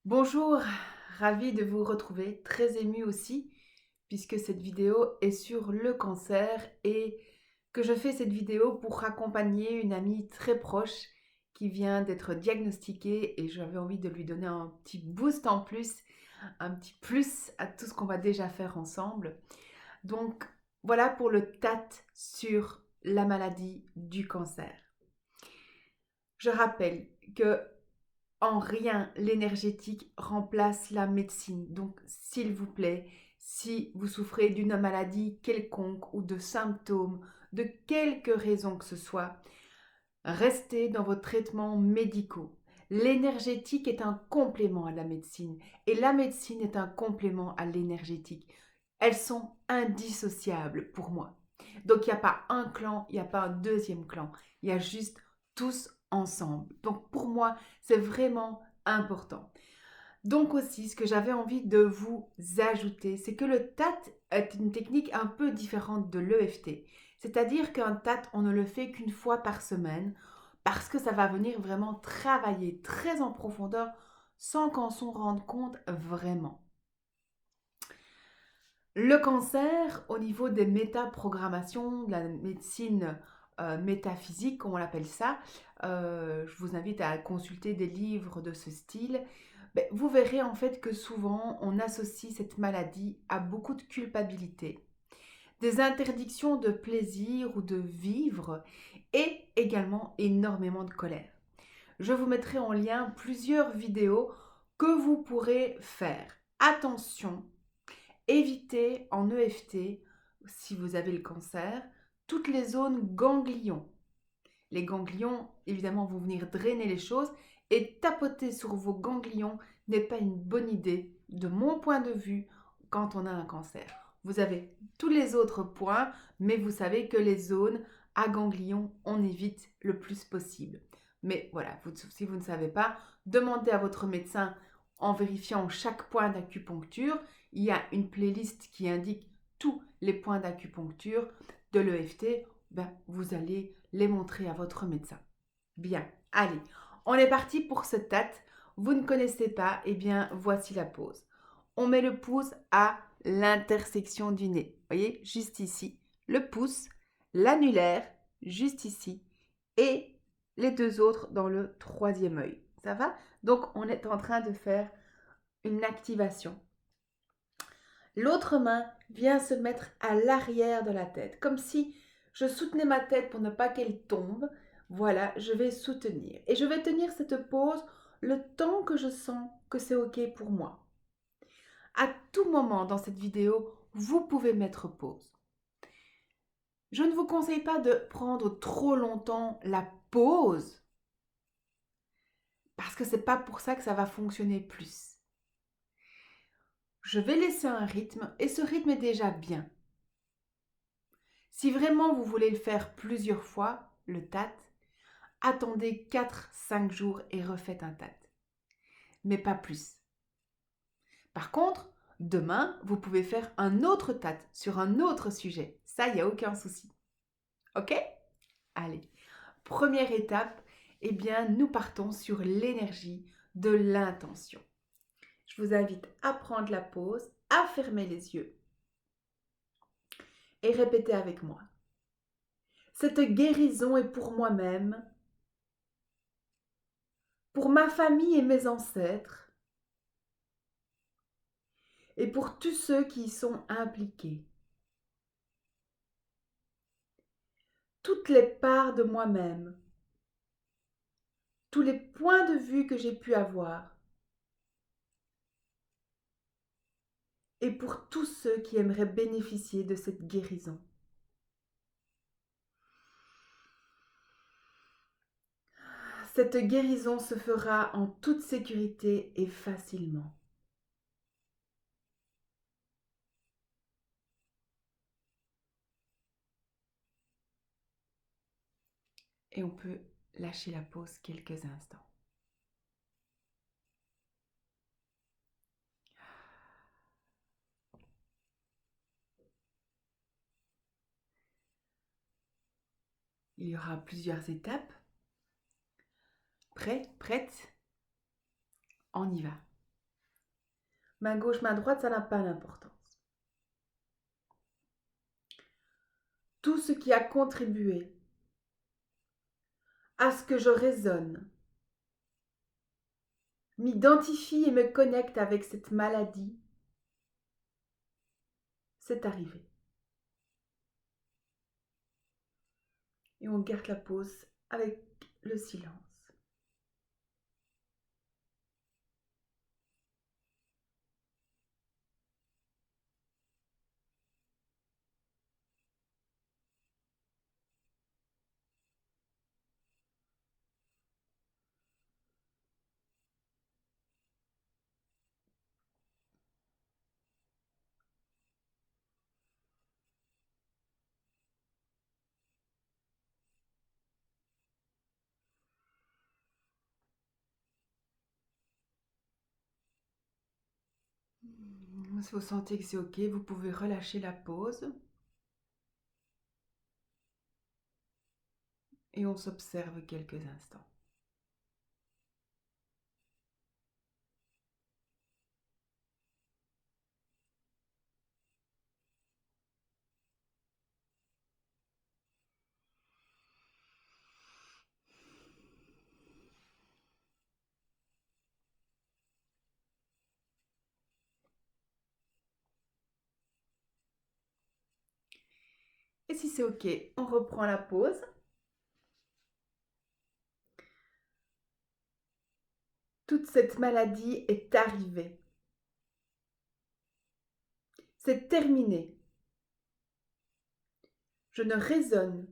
Bonjour, ravie de vous retrouver, très émue aussi, puisque cette vidéo est sur le cancer et que je fais cette vidéo pour accompagner une amie très proche qui vient d'être diagnostiquée et j'avais envie de lui donner un petit boost en plus, un petit plus à tout ce qu'on va déjà faire ensemble. Donc voilà pour le TAT sur la maladie du cancer. Je rappelle que en rien, l'énergétique remplace la médecine. Donc, s'il vous plaît, si vous souffrez d'une maladie quelconque ou de symptômes, de quelque raison que ce soit, restez dans vos traitements médicaux. L'énergétique est un complément à la médecine et la médecine est un complément à l'énergétique. Elles sont indissociables pour moi. Donc il n'y a pas un clan, il n'y a pas un deuxième clan, il y a juste tous ensemble. Donc pour moi, c'est vraiment important. Donc aussi, ce que j'avais envie de vous ajouter, c'est que le TAT est une technique un peu différente de l'EFT. C'est-à-dire qu'un TAT, on ne le fait qu'une fois par semaine parce que ça va venir vraiment travailler très en profondeur sans qu'on s'en rende compte vraiment. Le cancer, au niveau des métaprogrammations, de la médecine métaphysique, comme on l'appelle ça, je vous invite à consulter des livres de ce style. Ben, vous verrez en fait que souvent on associe cette maladie à beaucoup de culpabilité, des interdictions de plaisir ou de vivre et également énormément de colère. Je vous mettrai en lien plusieurs vidéos que vous pourrez faire. Attention, évitez en EFT, si vous avez le cancer, toutes les zones ganglions. Les ganglions, évidemment, vont venir drainer les choses et tapoter sur vos ganglions n'est pas une bonne idée, de mon point de vue, quand on a un cancer. Vous avez tous les autres points, mais vous savez que les zones à ganglions, on évite le plus possible. Mais voilà, si vous ne savez pas, demandez à votre médecin en vérifiant chaque point d'acupuncture. Il y a une playlist qui indique tous les points d'acupuncture de l'EFT. Ben, vous allez les montrer à votre médecin. Bien, allez, on est parti pour ce TAT. Vous ne connaissez pas, eh bien, voici la pose. On met le pouce à l'intersection du nez. Vous voyez, juste ici. Le pouce, l'annulaire, juste ici. Et les deux autres dans le troisième œil. Ça va? Donc, on est en train de faire une activation. L'autre main vient se mettre à l'arrière de la tête, comme si je soutenais ma tête pour ne pas qu'elle tombe. Voilà, je vais soutenir. Et je vais tenir cette pose le temps que je sens que c'est OK pour moi. À tout moment dans cette vidéo, vous pouvez mettre pause. Je ne vous conseille pas de prendre trop longtemps la pause parce que c'est pas pour ça que ça va fonctionner plus. Je vais laisser un rythme et ce rythme est déjà bien. Si vraiment vous voulez le faire plusieurs fois, le TAT, attendez 4-5 jours et refaites un TAT. Mais pas plus. Par contre, demain, vous pouvez faire un autre TAT sur un autre sujet. Ça, il n'y a aucun souci. OK? Allez, première étape, eh bien, nous partons sur l'énergie de l'intention. Je vous invite à prendre la pause, à fermer les yeux et répétez avec moi. Cette guérison est pour moi-même, pour ma famille et mes ancêtres, et pour tous ceux qui y sont impliqués. Toutes les parts de moi-même, tous les points de vue que j'ai pu avoir, et pour tous ceux qui aimeraient bénéficier de cette guérison. Cette guérison se fera en toute sécurité et facilement. Et on peut lâcher la pause quelques instants. Il y aura plusieurs étapes. Prêt? Prête? On y va. Main gauche, main droite, ça n'a pas d'importance. Tout ce qui a contribué à ce que je raisonne, m'identifie et me connecte avec cette maladie, c'est arrivé. Et on garde la pause avec le silence. Si vous sentez que c'est ok, vous pouvez relâcher la pause et on s'observe quelques instants. Et si c'est ok, on reprend la pause. Toute cette maladie est arrivée. C'est terminé. Je ne raisonne,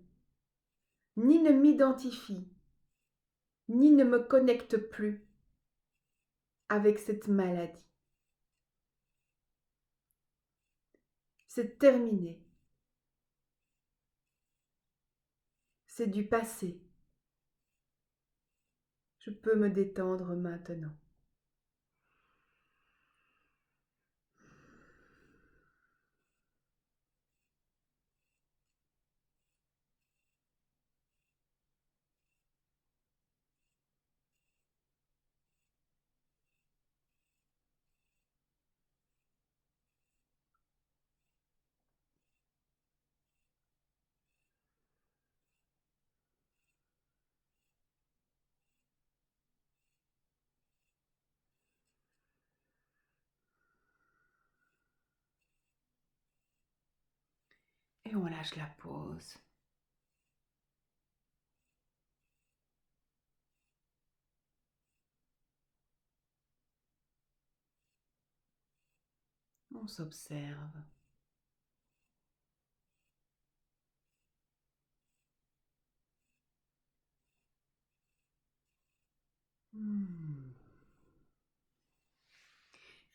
ni ne m'identifie, ni ne me connecte plus avec cette maladie. C'est terminé. C'est du passé. Je peux me détendre maintenant. Et on lâche la pause. On s'observe.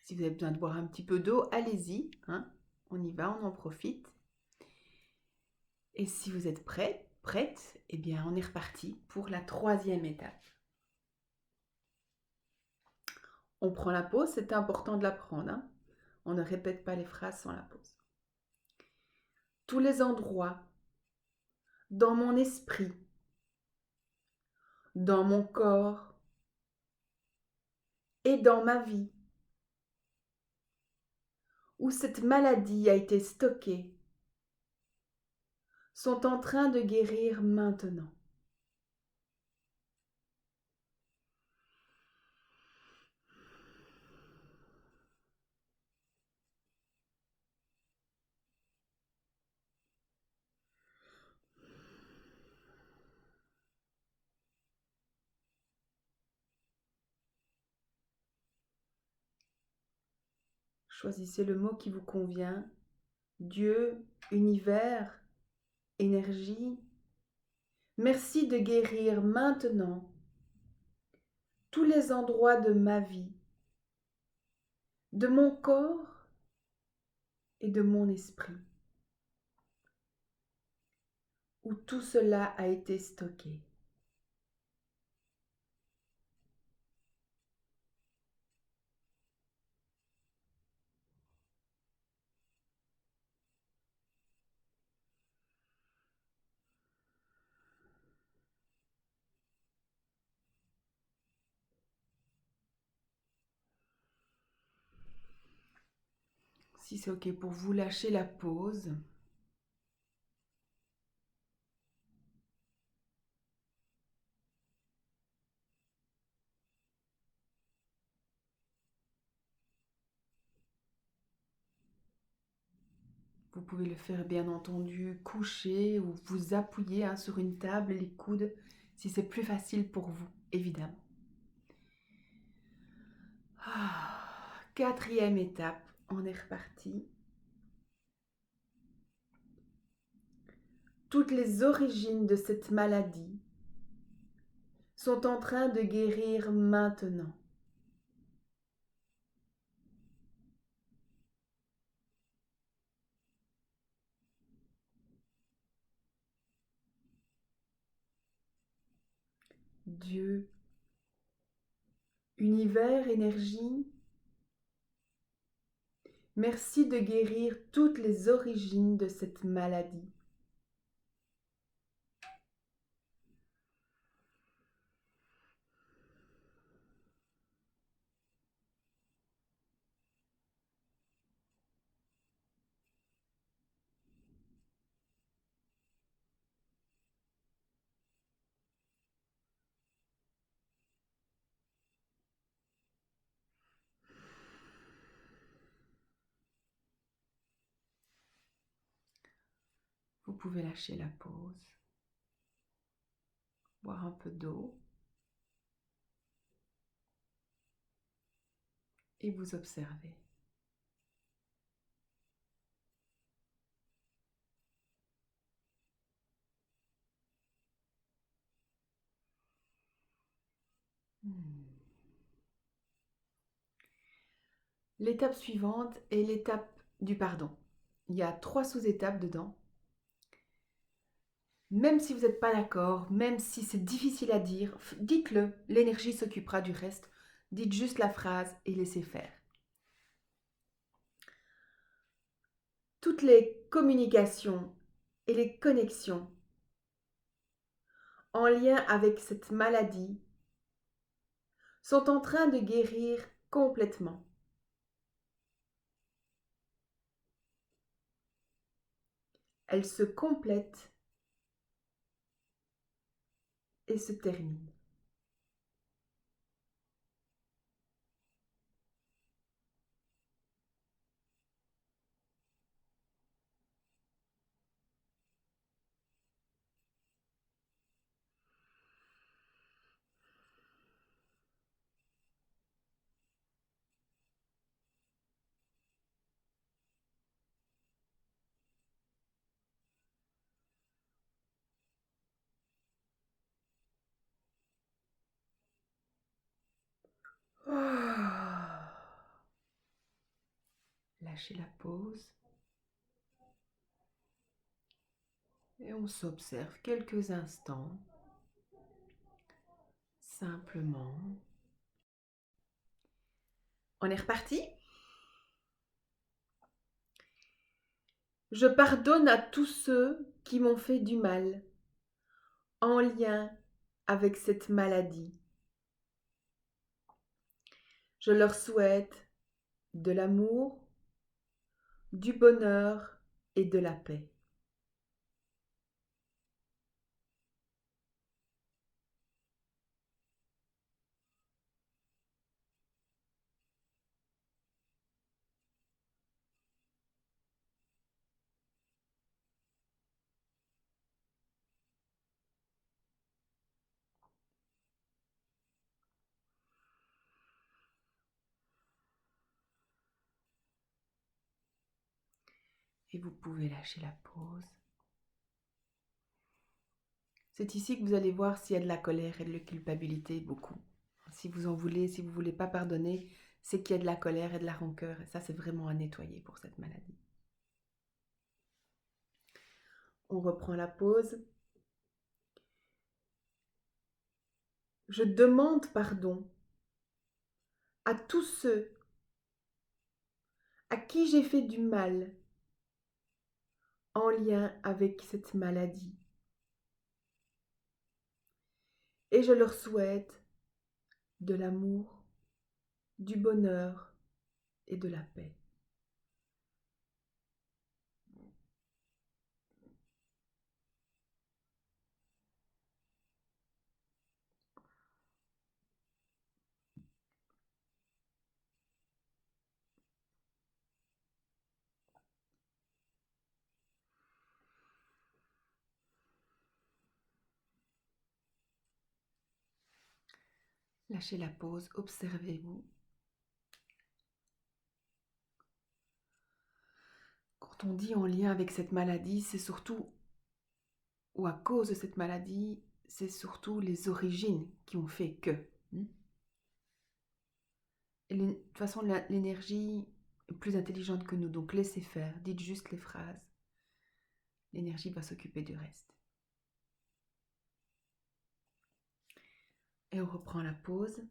Si vous avez besoin de boire un petit peu d'eau, allez-y. Hein, on y va, on en profite. Et si vous êtes prêt, prête, eh bien on est reparti pour la troisième étape. On prend la pause, c'est important de la prendre. Hein. On ne répète pas les phrases sans la pause. Tous les endroits dans mon esprit, dans mon corps et dans ma vie où cette maladie a été stockée sont en train de guérir maintenant. Choisissez le mot qui vous convient. Dieu, univers, énergie. Merci de guérir maintenant tous les endroits de ma vie, de mon corps et de mon esprit, où tout cela a été stocké. Si c'est OK pour vous, lâchez la pause. Vous pouvez le faire bien entendu couché ou vous appuyer sur une table, les coudes, si c'est plus facile pour vous, évidemment. Quatrième étape, on est reparti. Toutes les origines de cette maladie sont en train de guérir maintenant. Dieu, univers, énergie, merci de guérir toutes les origines de cette maladie. Vous pouvez lâcher la pause, boire un peu d'eau et vous observer. L'étape suivante est l'étape du pardon. Il y a 3 sous-étapes dedans. Même si vous n'êtes pas d'accord, même si c'est difficile à dire, dites-le, l'énergie s'occupera du reste. Dites juste la phrase et laissez faire. Toutes les communications et les connexions en lien avec cette maladie sont en train de guérir complètement. Elles se complètent et se terminent. Oh. Lâchez la pause et on s'observe quelques instants, simplement. On est reparti? Je pardonne à tous ceux qui m'ont fait du mal en lien avec cette maladie. Je leur souhaite de l'amour, du bonheur et de la paix. Et vous pouvez lâcher la pause. C'est ici que vous allez voir s'il y a de la colère et de la culpabilité, beaucoup. Si vous en voulez, si vous ne voulez pas pardonner, c'est qu'il y a de la colère et de la rancœur. Et ça, c'est vraiment à nettoyer pour cette maladie. On reprend la pause. Je demande pardon à tous ceux à qui j'ai fait du mal en lien avec cette maladie. Et je leur souhaite de l'amour, du bonheur et de la paix. Lâchez la pause, observez-vous. Quand on dit en lien avec cette maladie, c'est surtout, ou à cause de cette maladie, c'est surtout les origines qui ont fait que. Et de toute façon, l'énergie est plus intelligente que nous, donc laissez faire, dites juste les phrases. L'énergie va s'occuper du reste. Et on reprend la pause.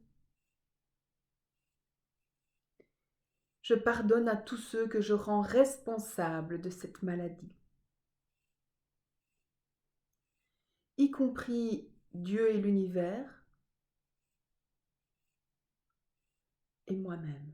Je pardonne à tous ceux que je rends responsables de cette maladie, y compris Dieu et l'univers et moi-même.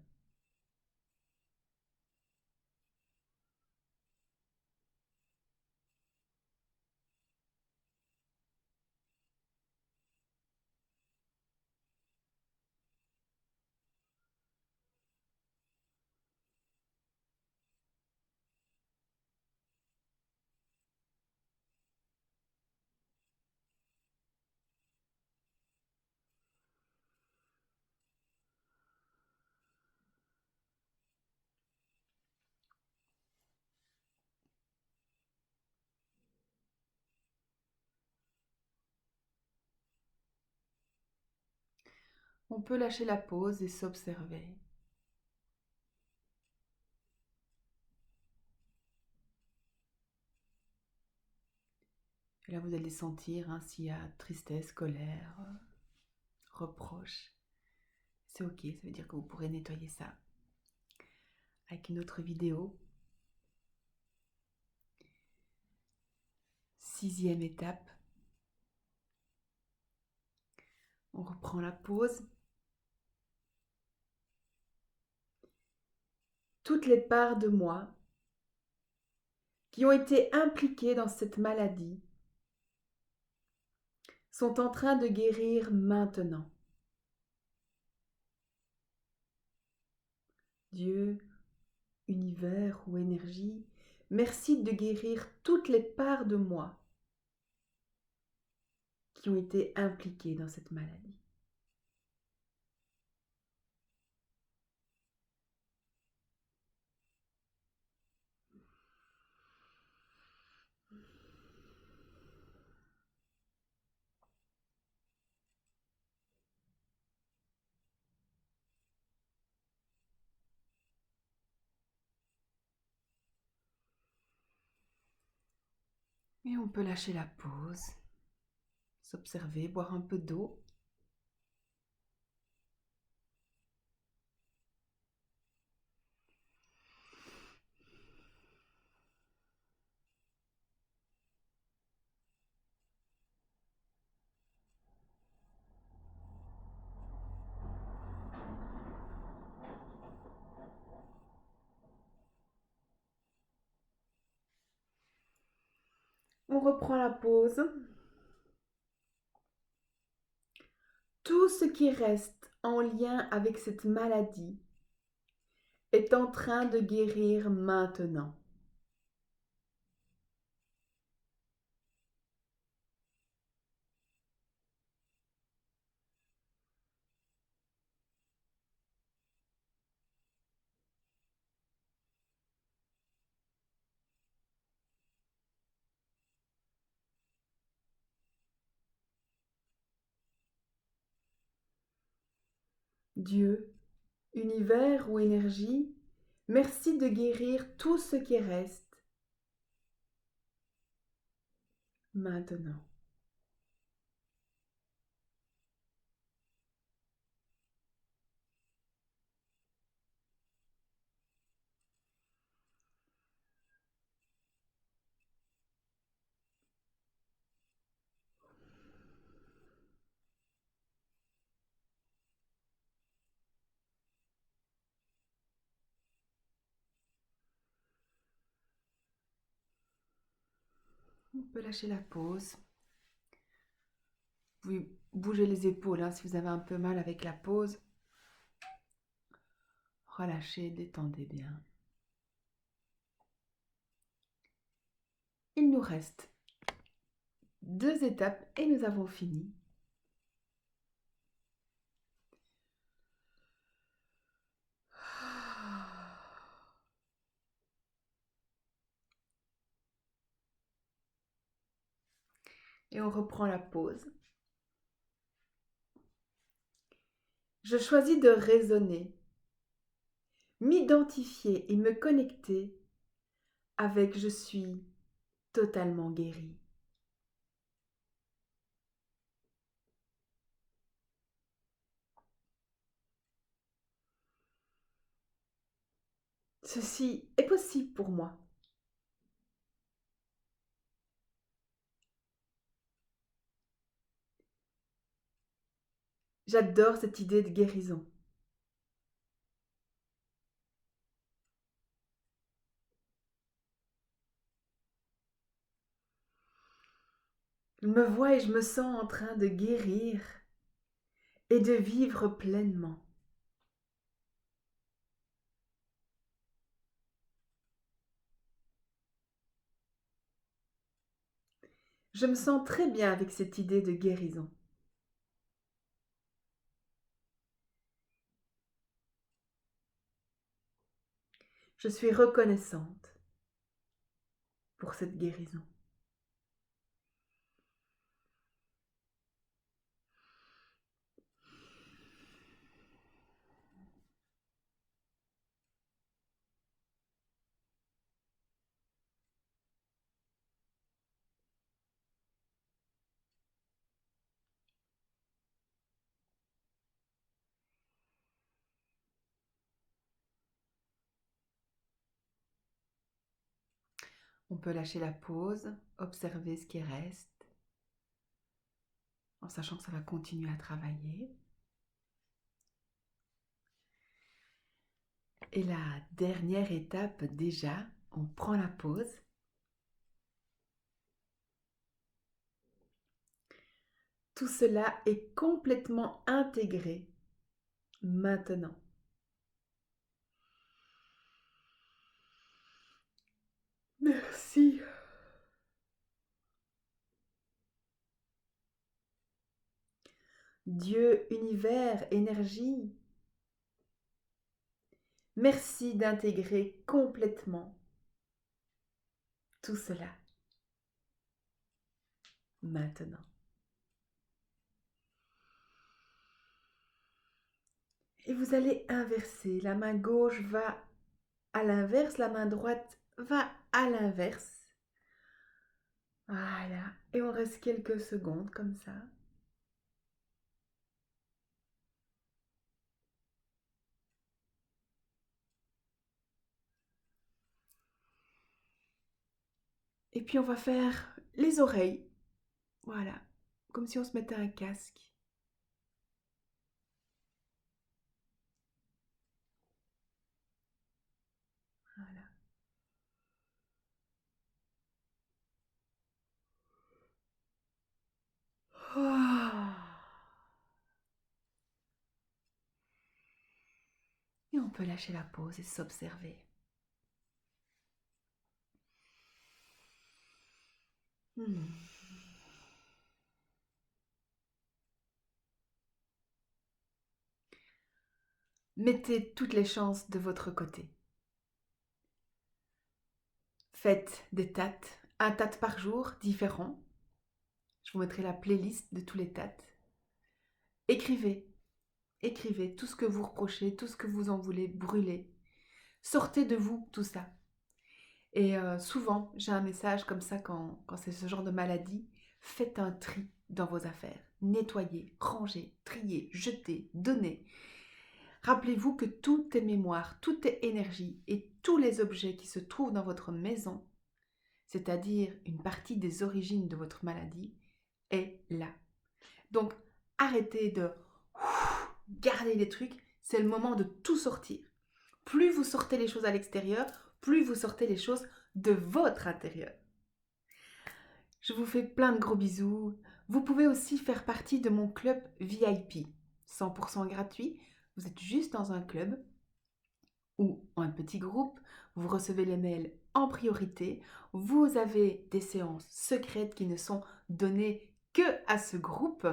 On peut lâcher la pause et s'observer. Et là, vous allez sentir s'il y a tristesse, colère, reproche. C'est ok, ça veut dire que vous pourrez nettoyer ça avec une autre vidéo. 6e étape. On reprend la pause. Toutes les parts de moi qui ont été impliquées dans cette maladie sont en train de guérir maintenant. Dieu, univers ou énergie, merci de guérir toutes les parts de moi qui ont été impliquées dans cette maladie. Et on peut lâcher la pause, s'observer, boire un peu d'eau. On reprend la pause. Tout ce qui reste en lien avec cette maladie est en train de guérir maintenant. Dieu, univers ou énergie, merci de guérir tout ce qui reste maintenant. On peut lâcher la pause. Vous bougez les épaules si vous avez un peu mal avec la pause. Relâchez, détendez bien. Il nous reste 2 étapes et nous avons fini. Et on reprend la pause. Je choisis de raisonner, m'identifier et me connecter avec je suis totalement guéri. Ceci est possible pour moi. J'adore cette idée de guérison. Je me vois et je me sens en train de guérir et de vivre pleinement. Je me sens très bien avec cette idée de guérison. Je suis reconnaissante pour cette guérison. On peut lâcher la pause, observer ce qui reste, en sachant que ça va continuer à travailler. Et la dernière étape déjà, on prend la pause. Tout cela est complètement intégré maintenant. Merci. Dieu, univers, énergie, merci d'intégrer complètement tout cela maintenant. Et vous allez inverser. La main gauche va à l'inverse, la main droite va à l'inverse. Voilà. Et on reste quelques secondes comme ça. Et puis on va faire les oreilles. Voilà. Comme si on se mettait un casque. Voilà. Ah. Et on peut lâcher la pause et s'observer. Mettez toutes les chances de votre côté. Faites des tates, un tate par jour différent. Je vous mettrai la playlist de tous les tates. Écrivez, écrivez tout ce que vous reprochez, tout ce que vous en voulez, brûlez. Sortez de vous tout ça. Et souvent, j'ai un message comme ça quand c'est ce genre de maladie. Faites un tri dans vos affaires. Nettoyez, rangez, triez, jetez, donnez. Rappelez-vous que tout est mémoire, tout est énergie et tous les objets qui se trouvent dans votre maison, c'est-à-dire une partie des origines de votre maladie, est là. Donc, arrêtez de garder les trucs, c'est le moment de tout sortir. Plus vous sortez les choses à l'extérieur, plus vous sortez les choses de votre intérieur. Je vous fais plein de gros bisous. Vous pouvez aussi faire partie de mon club VIP, 100% gratuit. Vous êtes juste dans un club ou un petit groupe, vous recevez les mails en priorité, vous avez des séances secrètes qui ne sont données que à ce groupe,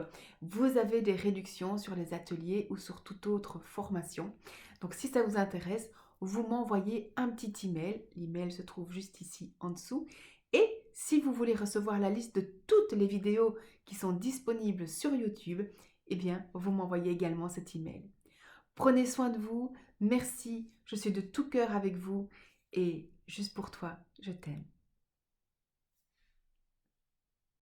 vous avez des réductions sur les ateliers ou sur toute autre formation. Donc si ça vous intéresse, vous m'envoyez un petit email, l'email se trouve juste ici en dessous, et si vous voulez recevoir la liste de toutes les vidéos qui sont disponibles sur YouTube, eh bien, vous m'envoyez également cet email. Prenez soin de vous. Merci. Je suis de tout cœur avec vous. Et juste pour toi, je t'aime.